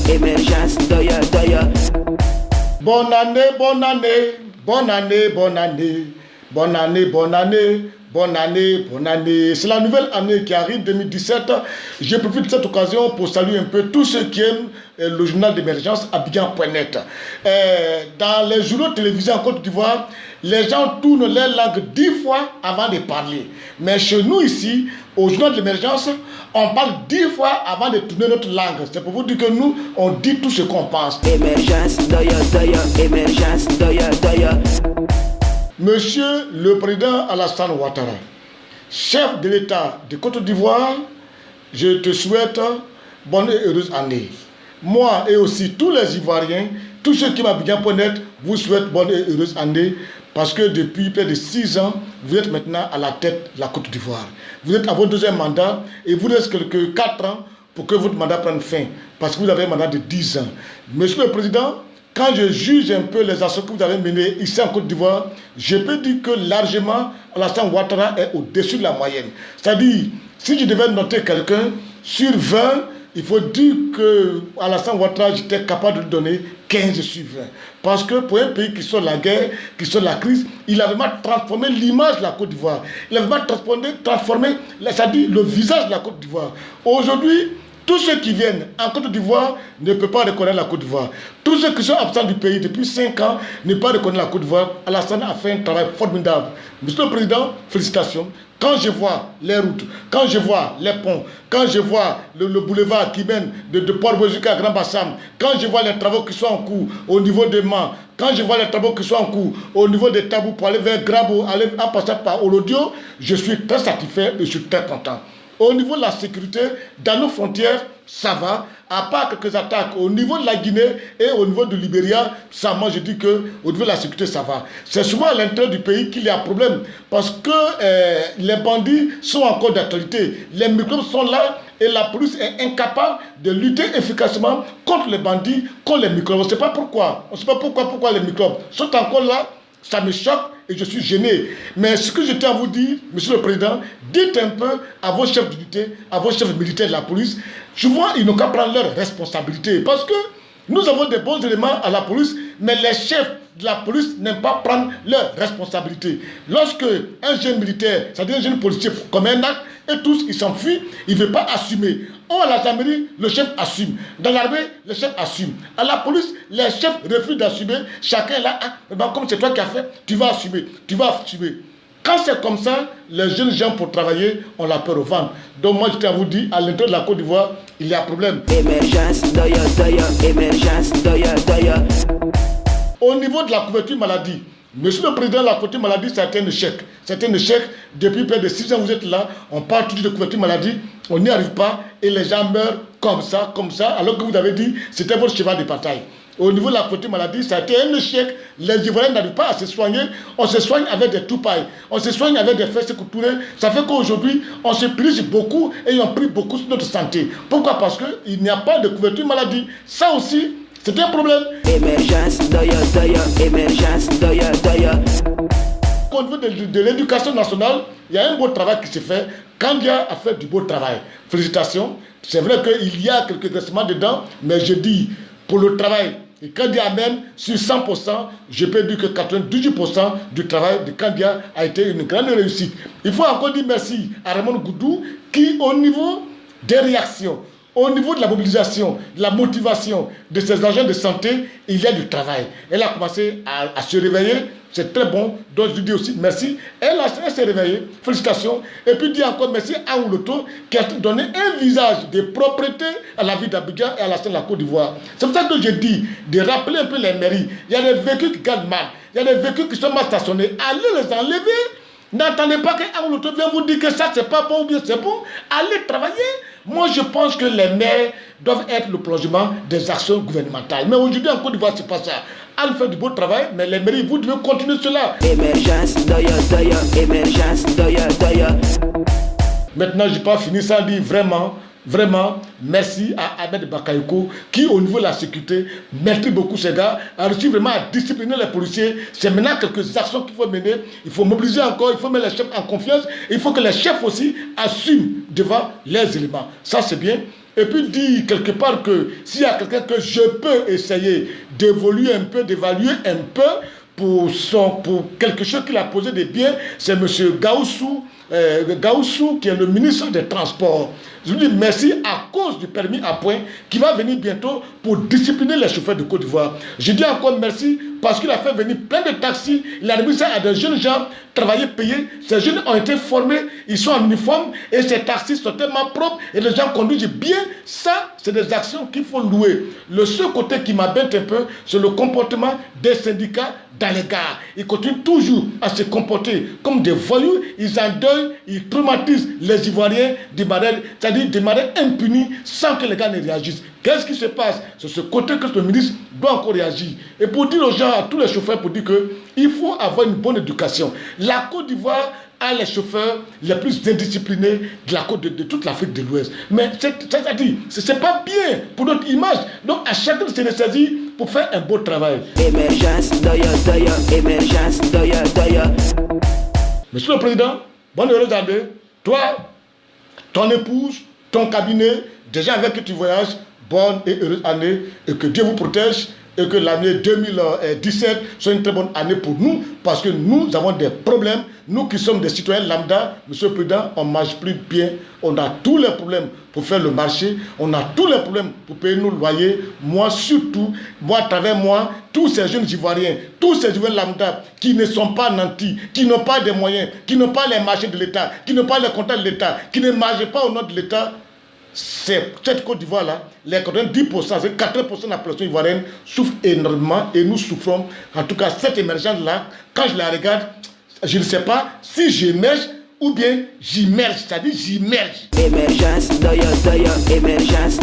émergence, Bonne année, bonne année, bonne année, bonne année, bonne année, bonne année, bonne année, bonne année. C'est la nouvelle année qui arrive, 2017. Je profite de cette occasion pour saluer un peu tous ceux qui aiment le journal d'émergence Abidjan.net. Dans les journaux télévisés en Côte d'Ivoire, les gens tournent leur langue 10 fois avant de parler. Mais chez nous ici, au journal de l'émergence, on parle 10 fois avant de tourner notre langue. C'est pour vous dire que nous, on dit tout ce qu'on pense. émergence, émergence, Monsieur le président Alassane Ouattara, chef de l'État de Côte d'Ivoire, je te souhaite bonne et heureuse année. Moi et aussi tous les Ivoiriens, tous ceux qui m'Abidjan.net, vous souhaitent bonne et heureuse année parce que depuis près de 6 ans, vous êtes maintenant à la tête de la Côte d'Ivoire. Vous êtes à votre deuxième mandat et vous reste que 4 ans pour que votre mandat prenne fin parce que vous avez un mandat de 10 ans. Monsieur le président, quand je juge un peu les actions que vous avez menées ici en Côte d'Ivoire, je peux dire que largement, Alassane Ouattara est au-dessus de la moyenne. C'est-à-dire, si je devais noter quelqu'un sur 20, il faut dire que Alassane Ouattara, j'étais capable de lui donner 15 sur 20. Parce que pour un pays qui sort la guerre, qui sort la crise, il a vraiment transformé l'image de la Côte d'Ivoire. Il a vraiment transformé c'est-à-dire le visage de la Côte d'Ivoire. Aujourd'hui, tous ceux qui viennent en Côte d'Ivoire ne peuvent pas reconnaître la Côte d'Ivoire. Tous ceux qui sont absents du pays depuis 5 ans ne peuvent pas reconnaître la Côte d'Ivoire. Alassane a fait un travail formidable. Monsieur le Président, félicitations. Quand je vois les routes, quand je vois les ponts, quand je vois le boulevard qui mène de Port-Boueux jusqu'à Grand Bassam, quand je vois les travaux qui sont en cours au niveau de Mans, quand je vois les travaux qui sont en cours au niveau de Tabou pour aller vers Grabo, en passant par Olodio, je suis très satisfait et je suis très content. Au niveau de la sécurité, dans nos frontières, ça va. À part quelques attaques au niveau de la Guinée et au niveau du Libéria, ça, moi je dis que au niveau de la sécurité, ça va. C'est souvent à l'intérieur du pays qu'il y a problème parce que les bandits sont encore d'actualité. Les microbes sont là et la police est incapable de lutter efficacement contre les bandits, contre les microbes. On ne sait pas pourquoi. On ne sait pas pourquoi les microbes sont encore là. Ça me choque et je suis gêné. Mais ce que je tiens à vous dire, Monsieur le Président, dites un peu à vos chefs d'unité, à vos chefs militaires de la police, souvent ils n'ont qu'à prendre leurs responsabilités. Parce que nous avons des bons éléments à la police, mais les chefs de la police n'aiment pas prendre leurs responsabilités. Lorsque un jeune militaire, c'est-à-dire un jeune policier, commet un acte, et tous ils s'enfuient, ils ne veulent pas assumer. À la gendarmerie, le chef assume. Dans l'armée, le chef assume. À la police, les chefs refusent d'assumer. Chacun est là, comme c'est toi qui as fait, tu vas assumer, tu vas assumer. Quand c'est comme ça, les jeunes gens pour travailler ont la peur au ventre. Donc moi je tiens à vous dire, à l'intérieur de la Côte d'Ivoire, il y a un problème. émergence, émergence, Au niveau de la couverture maladie, Monsieur le Président, la couverture maladie, c'est un échec. C'est un échec. Depuis près de 6 ans, vous êtes là. On parle toujours de couverture maladie. On n'y arrive pas. Et les gens meurent comme ça, alors que vous avez dit c'était votre cheval de bataille. Au niveau de la couverture maladie, ça a été un échec. Les Ivoiriens n'arrivent pas à se soigner. On se soigne avec des toupailles. On se soigne avec des fesses couturées. Ça fait qu'aujourd'hui, on se prise beaucoup et on prie beaucoup sur notre santé. Pourquoi? Parce qu'il n'y a pas de couverture maladie. Ça aussi, c'est un problème. émergence, émergence, Au niveau de l'éducation nationale, il y a un beau travail qui se fait. Kandia a fait du beau travail. Félicitations. C'est vrai qu'il y a quelques ressements dedans, mais je dis, pour le travail, et Kandia amène sur 100%, je peux dire que 98% du travail de Kandia a été une grande réussite. Il faut encore dire merci à Raymond Goudou qui, au niveau des réactions, au niveau de la mobilisation, de la motivation de ces agents de santé, il y a du travail. Elle a commencé à se réveiller, c'est très bon. Donc je dis aussi merci. Elle s'est réveillée, félicitations. Et puis dis encore merci à Ouloto qui a donné un visage de propreté à la ville d'Abidjan et à la scène de la Côte d'Ivoire. C'est pour ça que je dis de rappeler un peu les mairies. Il y a des véhicules qui gagnent mal, il y a des véhicules qui sont mal stationnés. Allez les enlever. N'attendez pas qu'un autre vienne vous dire que ça c'est pas bon ou bien c'est bon. Allez travailler. Moi je pense que les maires doivent être le prolongement des actions gouvernementales. Mais aujourd'hui en Côte d'Ivoire c'est pas ça. Allez faire du beau travail, mais les mairies vous devez continuer cela. émergence, émergence, Maintenant je n'ai pas fini ça dire vraiment, merci à Ahmed Bakayoko qui, au niveau de la sécurité, maîtrise beaucoup ces gars, a réussi vraiment à discipliner les policiers. C'est maintenant quelques actions qu'il faut mener. Il faut mobiliser encore, il faut mettre les chefs en confiance. Il faut que les chefs aussi assument devant les éléments. Ça, c'est bien. et puis dire quelque part que s'il y a quelqu'un que je peux essayer d'évoluer un peu, d'évaluer un peu pour quelque chose qu'il a posé de bien, c'est M. Gaussou, qui est le ministre des Transports. Je lui dis merci à cause du permis à point qui va venir bientôt pour discipliner les chauffeurs de Côte d'Ivoire. Je dis encore merci parce qu'il a fait venir plein de taxis, il a remis ça à des jeunes gens, travailler, payer. Ces jeunes ont été formés, ils sont en uniforme et ces taxis sont tellement propres et les gens conduisent bien. Ça, c'est des actions qu'il faut louer. Le seul côté qui m'embête un peu, c'est le comportement des syndicats dans les gares. Ils continuent toujours à se comporter comme des voyous, ils endeuillent, ils traumatisent les Ivoiriens de manière impunie sans que les gars ne réagissent. Qu'est-ce qui se passe? C'est ce côté que ce ministre doit encore réagir. Et pour dire aux gens, à tous les chauffeurs, pour dire qu'il faut avoir une bonne éducation. La Côte d'Ivoire a les chauffeurs les plus indisciplinés de toute l'Afrique de l'Ouest. Mais c'est-à-dire, ce n'est pas bien pour notre image. Donc à chacun de se ressaisir pour faire un beau travail. Émergence, émergence, Monsieur le Président, bonne heureuse année. Toi, ton épouse, ton cabinet, des gens avec qui tu voyages, bonne et heureuse année et que Dieu vous protège et que l'année 2017 soit une très bonne année pour nous parce que nous avons des problèmes. Nous qui sommes des citoyens lambda, Monsieur le Président, on ne marche plus bien. On a tous les problèmes pour faire le marché. On a tous les problèmes pour payer nos loyers. Moi surtout, moi à travers moi, tous ces jeunes Ivoiriens, tous ces jeunes lambda qui ne sont pas nantis, qui n'ont pas de moyens, qui n'ont pas les marchés de l'État, qui n'ont pas les comptes de l'État, qui ne marchent pas au nom de l'État. Cette Côte d'Ivoire-là, les 90%, c'est 80% de la population ivoirienne souffre énormément et nous souffrons. En tout cas, cette émergence-là, quand je la regarde, je ne sais pas si j'émerge ou bien j'immerge, c'est-à-dire j'immerge. émergence, émergence,